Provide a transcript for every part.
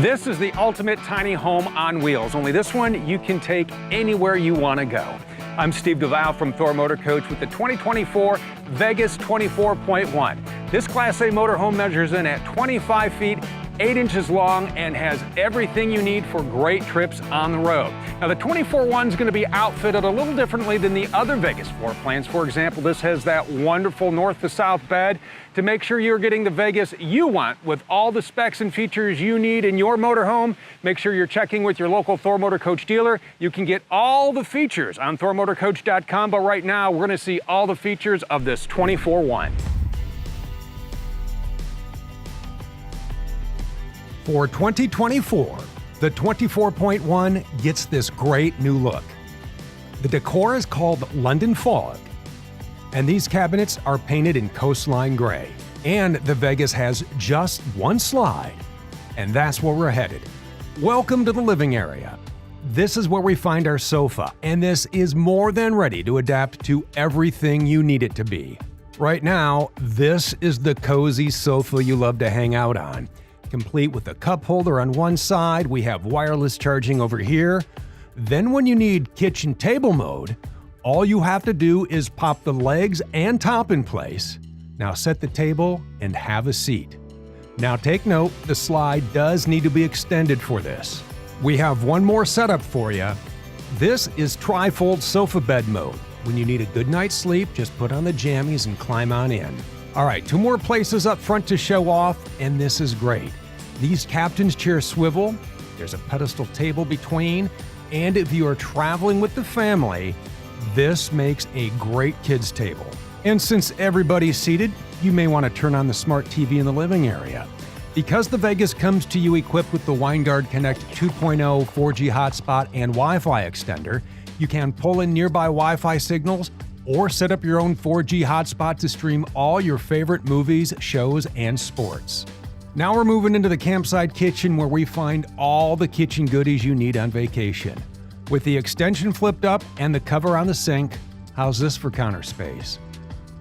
This is the ultimate tiny home on wheels, only this one you can take anywhere you want to go. I'm Steve Duval from Thor Motor Coach with the 2024 Vegas 24.1. This Class A motorhome measures in at 25 feet, 8 inches long, and has everything you need for great trips on the road. Now, the 24.1 is going to be outfitted a little differently than the other Vegas floor plans. For example, this has that wonderful north to south bed to make sure you're getting the Vegas you want with all the specs and features you need in your motorhome. Make sure you're checking with your local Thor Motor Coach dealer. You can get all the features on thormotorcoach.com, but right now we're going to see all the features of this 24.1. For 2024, the 24.1 gets this great new look. The decor is called London Fog, and these cabinets are painted in coastline gray. And the Vegas has just one slide, and that's where we're headed. Welcome to the living area. This is where we find our sofa, and this is more than ready to adapt to everything you need it to be. Right now, this is the cozy sofa you love to hang out on. Complete with a cup holder on one side, we have wireless charging over here. Then when you need kitchen table mode, all you have to do is pop the legs and top in place. Now set the table and have a seat. Now take note, the slide does need to be extended for this. We have one more setup for you. This is tri-fold sofa bed mode. When you need a good night's sleep, just put on the jammies and climb on in. All right, 2 more places up front to show off, and this is great. These captain's chairs swivel, there's a pedestal table between, and if you are traveling with the family, this makes a great kids table. And since everybody's seated, you may want to turn on the smart TV in the living area. Because the Vegas comes to you equipped with the Winegard Connect 2.0 4G hotspot and Wi-Fi extender, you can pull in nearby Wi-Fi signals or set up your own 4G hotspot to stream all your favorite movies, shows, and sports. Now we're moving into the campsite kitchen where we find all the kitchen goodies you need on vacation. With the extension flipped up and the cover on the sink, how's this for counter space?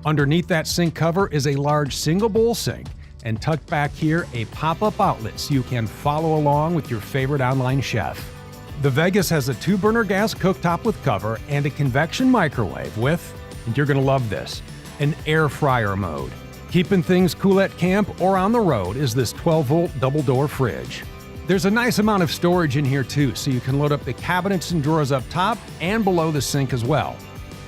Underneath that sink cover is a large single bowl sink, and tucked back here a pop-up outlet so you can follow along with your favorite online chef. The Vegas has a 2-burner gas cooktop with cover and a convection microwave with, and you're going to love this, an air fryer mode. Keeping things cool at camp or on the road is this 12-volt double-door fridge. There's a nice amount of storage in here too, so you can load up the cabinets and drawers up top and below the sink as well.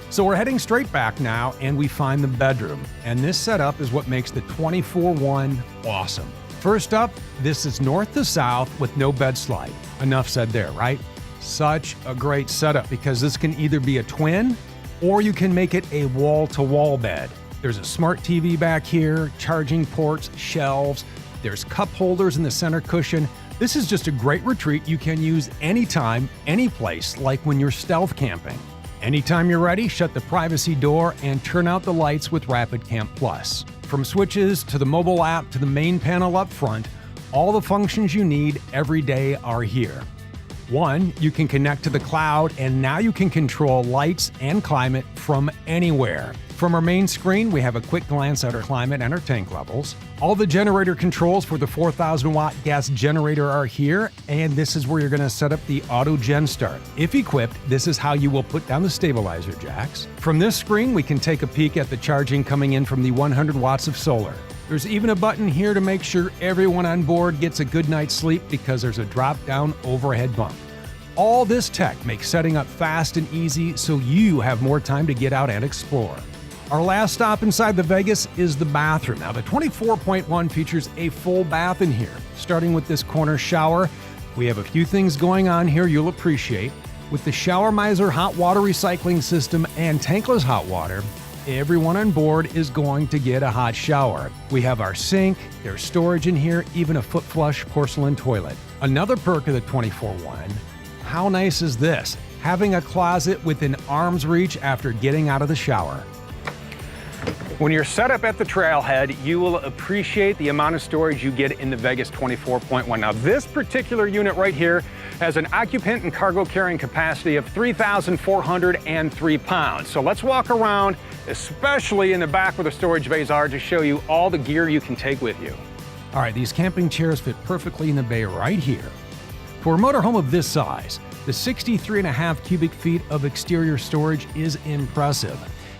So we're heading straight back now and we find the bedroom, and this setup is what makes the 24.1 awesome. First up, this is north to south with no bed slide. Enough said there, right? Such a great setup because this can either be a twin or you can make it a wall-to-wall bed. There's a smart TV back here, charging ports, shelves, there's cup holders in the center cushion. This is just a great retreat you can use anytime, any place, like when you're stealth camping. Anytime you're ready, shut the privacy door and turn out the lights with Rapid Camp Plus. From switches to the mobile app to the main panel up front, all the functions you need every day are here. 1, you can connect to the cloud, and now you can control lights and climate from anywhere. From our main screen, we have a quick glance at our climate and our tank levels. All the generator controls for the 4,000-watt gas generator are here, and this is where you're going to set up the auto gen start. If equipped, this is how you will put down the stabilizer jacks. From this screen, we can take a peek at the charging coming in from the 100 watts of solar. There's even a button here to make sure everyone on board gets a good night's sleep because there's a drop-down overhead bunk. All this tech makes setting up fast and easy so you have more time to get out and explore. Our last stop inside the Vegas is the bathroom. Now, the 24.1 features a full bath in here. Starting with this corner shower, we have a few things going on here you'll appreciate. With the Shower Miser hot water recycling system and tankless hot water, everyone on board is going to get a hot shower. We have our sink, there's storage in here, even a foot flush porcelain toilet. Another perk of the 24.1, how nice is this? Having a closet within arm's reach after getting out of the shower. When you're set up at the trailhead, you will appreciate the amount of storage you get in the Vegas 24.1. Now, this particular unit right here has an occupant and cargo carrying capacity of 3,403 pounds. So let's walk around, especially in the back where the storage bays are, to show you all the gear you can take with you. All right, these camping chairs fit perfectly in the bay right here. For a motorhome of this size, the 63.5 cubic feet of exterior storage is impressive.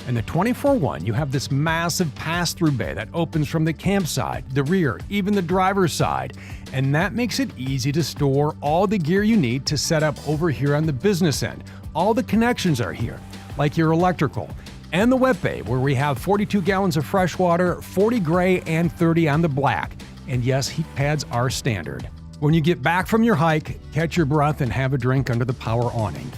In the 24-1, you have this massive pass-through bay that opens from the campsite, the rear, even the driver's side, and that makes it easy to store all the gear you need to set up over here on the business end. All the connections are here, like your electrical, and the wet bay, where we have 42 gallons of fresh water, 40 gray, and 30 on the black. And yes, heat pads are standard. When you get back from your hike, catch your breath and have a drink under the power awning.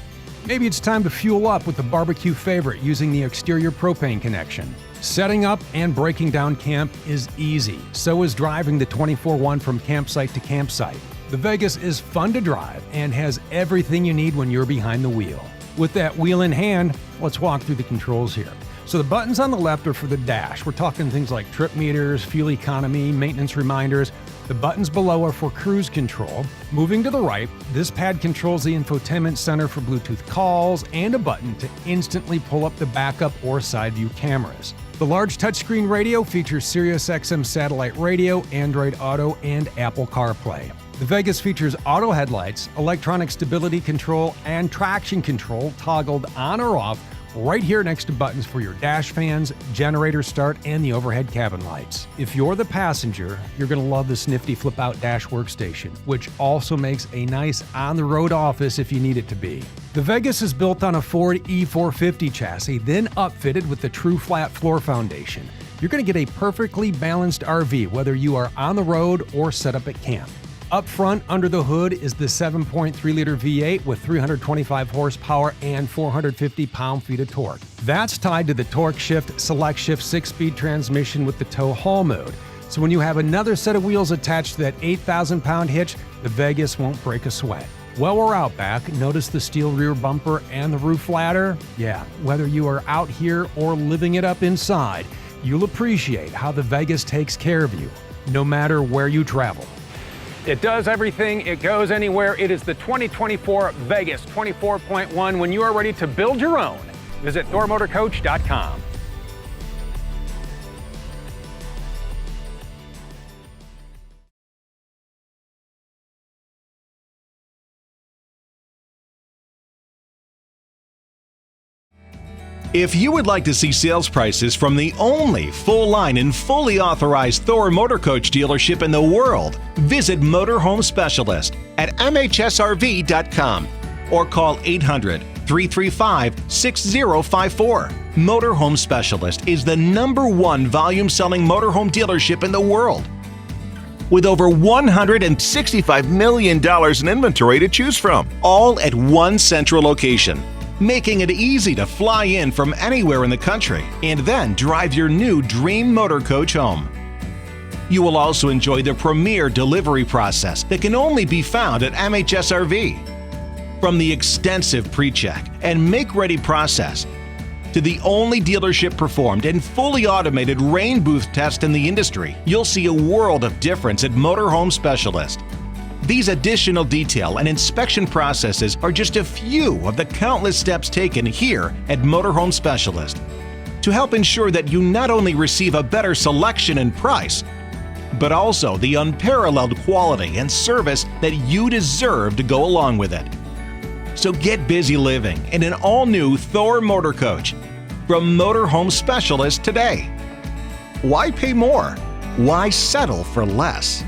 Maybe it's time to fuel up with the barbecue favorite using the exterior propane connection. Setting up and breaking down camp is easy. So is driving the 24-1 from campsite to campsite. The Vegas is fun to drive and has everything you need when you're behind the wheel. With that wheel in hand, let's walk through the controls here. So the buttons on the left are for the dash. We're talking things like trip meters, fuel economy, maintenance reminders. The buttons below are for cruise control. Moving to the right, this pad controls the infotainment center for Bluetooth calls and a button to instantly pull up the backup or side view cameras. The large touchscreen radio features SiriusXM satellite radio, Android Auto, and Apple CarPlay. The Vegas features auto headlights, electronic stability control, and traction control toggled on or off right here next to buttons for your dash fans, generator start, and the overhead cabin lights. If you're the passenger, you're going to love this nifty flip-out dash workstation, which also makes a nice on-the-road office if you need it to be. The Vegas is built on a Ford E450 chassis, then upfitted with the true flat floor foundation. You're going to get a perfectly balanced RV, whether you are on the road or set up at camp. Up front, under the hood, is the 7.3-liter V8 with 325 horsepower and 450 pound-feet of torque. That's tied to the Torque Shift Select Shift 6-speed transmission with the tow haul mode. So when you have another set of wheels attached to that 8,000-pound hitch, the Vegas won't break a sweat. While we're out back, notice the steel rear bumper and the roof ladder? Yeah, whether you are out here or living it up inside, you'll appreciate how the Vegas takes care of you, no matter where you travel. It does everything, it goes anywhere. It is the 2024 Vegas 24.1. When you are ready to build your own, visit thormotorcoach.com. If you would like to see sales prices from the only full-line and fully authorized Thor Motor Coach dealership in the world, visit Motorhome Specialist at MHSRV.com or call 800-335-6054. Motorhome Specialist is the #1 volume-selling motorhome dealership in the world, with over $165 million in inventory to choose from, all at one central location, making it easy to fly in from anywhere in the country and then drive your new dream motor coach home. You will also enjoy the premier delivery process that can only be found at MHSRV. From the extensive pre-check and make-ready process to the only dealership performed and fully automated rain booth test in the industry, you'll see a world of difference at Motorhome Specialist. These additional detail and inspection processes are just a few of the countless steps taken here at Motorhome Specialist to help ensure that you not only receive a better selection and price, but also the unparalleled quality and service that you deserve to go along with it. So get busy living in an all-new Thor Motor Coach from Motorhome Specialist today. Why pay more? Why settle for less?